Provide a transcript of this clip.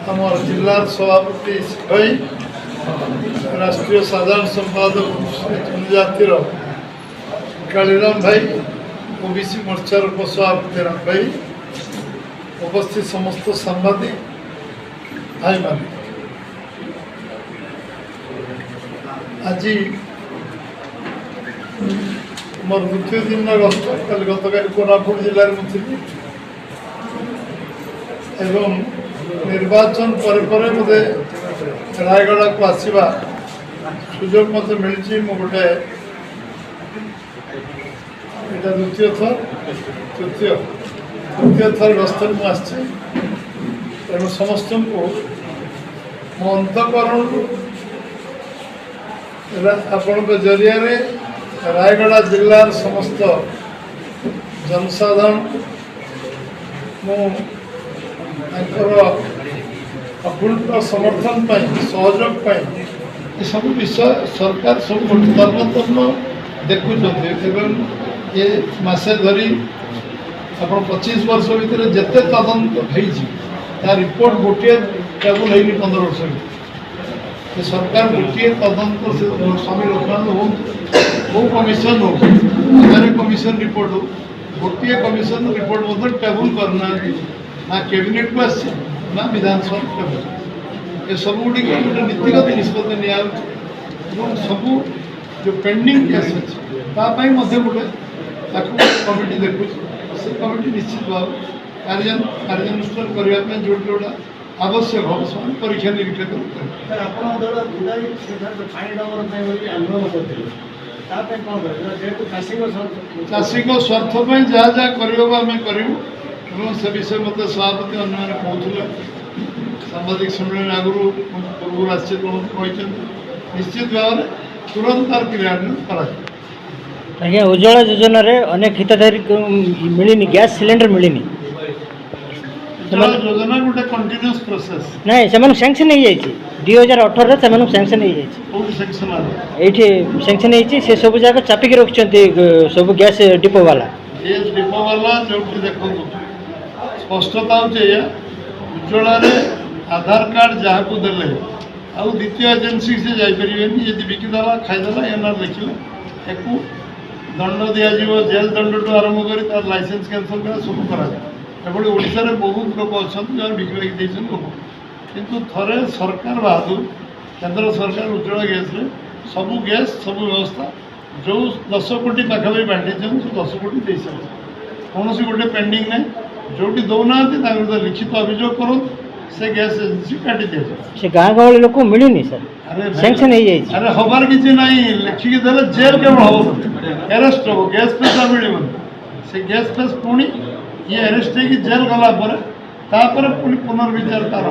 आमर जिला सभापति भाई राष्ट्रीय साधारण संपादक जनजातिर कालीराम भाई ओबीसी मोर्चार उपसभापति राम भाई उपस्थित समस्त सांबादिक भाई मान आज मोर द्वितीय दिन गस्त कल गतकाल कोरापुट जिले में थी एवं निर्वाचन पर मुझे रायगढ़ को आसवा सुजोग मत मिली गोटे यहाँ द्वितीय थर तृतीय थर गस्त मुझे तेणु समस्त को मो अंतकरण आपण जरिया रायगढ़ जिलार समस्त जनसाधारण अकुंठ समर्थन सहयोग सब विषय सरकार सब तर्म देखुं ये मसे धरी आप 25 वर्ष भितर जिते तदंत हो रिपोर्ट गोटे टेबुल है 15 वर्ष ये सरकार गोटे तदंत स्वामी लोकनाथ हो वो कमिशन हो कमिशन रिपोर्ट हो गोटे कमिशन रिपोर्ट टेबुल करना ना कैबिनेट को आसी ना विधानसभा टेबुल ये सब गुड़ी गोटे नीतिगत निष्पत्ति नि सब जो पेंडिंग केस अच्छे गोटे कमिटी देखु से कमिटी निश्चित भाव कार्यानुष्ठान करने जो जोड़ा आवश्यक हम सब परीक्षा निरीक्षा चाषी स्वार्थ जहाँ जहाँ करूँ से विषय मत सभापति अन्य कहते सांबादिक सम्मेलन आगु पूर्व राष्ट्रीय निश्चित भाव में तुरंत तार क्रियान्वयन कर आज्ञा उज्ज्वला योजना रे अनेक हितधारी मिलनी गैस सिलेंडर मिलनी योजना गोटे कंटिन्यूअस प्रोसेस नहीं से सैंक्शन हो जाए 2018 से सैंक्शन हो जाए सैंक्शन हो सब जगह चापिक रखिंट सब गैस डिपो वाला जो देखो स्पष्टता हो उज्ज्वला आधार कार्ड जहाँ को दे आउ द्वितीय एजेन्सी से जापर यदि बिकिदेला खाईदेला एनआर लिखिले एक दंड दिज्व जेल दंड टू आरंभ कर तार लाइसेंस कैंसल कर सब कर ओडिशा रे बहुत लोक अच्छा जो बिकी लोक किंतु थरे सरकार बहादुर केंद्र सरकार उज्ज्वला गैस रे सबू गैस सब व्यवस्था जो 10 कोटी पाखापाखि बांटी 10 कोटी दे सारे कौन गोटे पेंडिंग ना जोटी दौना लिखित अभियोग करूँ से गैस एजेंसी काटी दि से गाँ गहली लोक मिलूनी सर सैंक्शन हो जाए अरे हबार किसी ना लिखिकी देले जेल केवल हम एरेस्ट हम गैस पैसा मिल से गैस पेस पुणी ये एरेस्ट हो जेल गला पुनर्विचार तार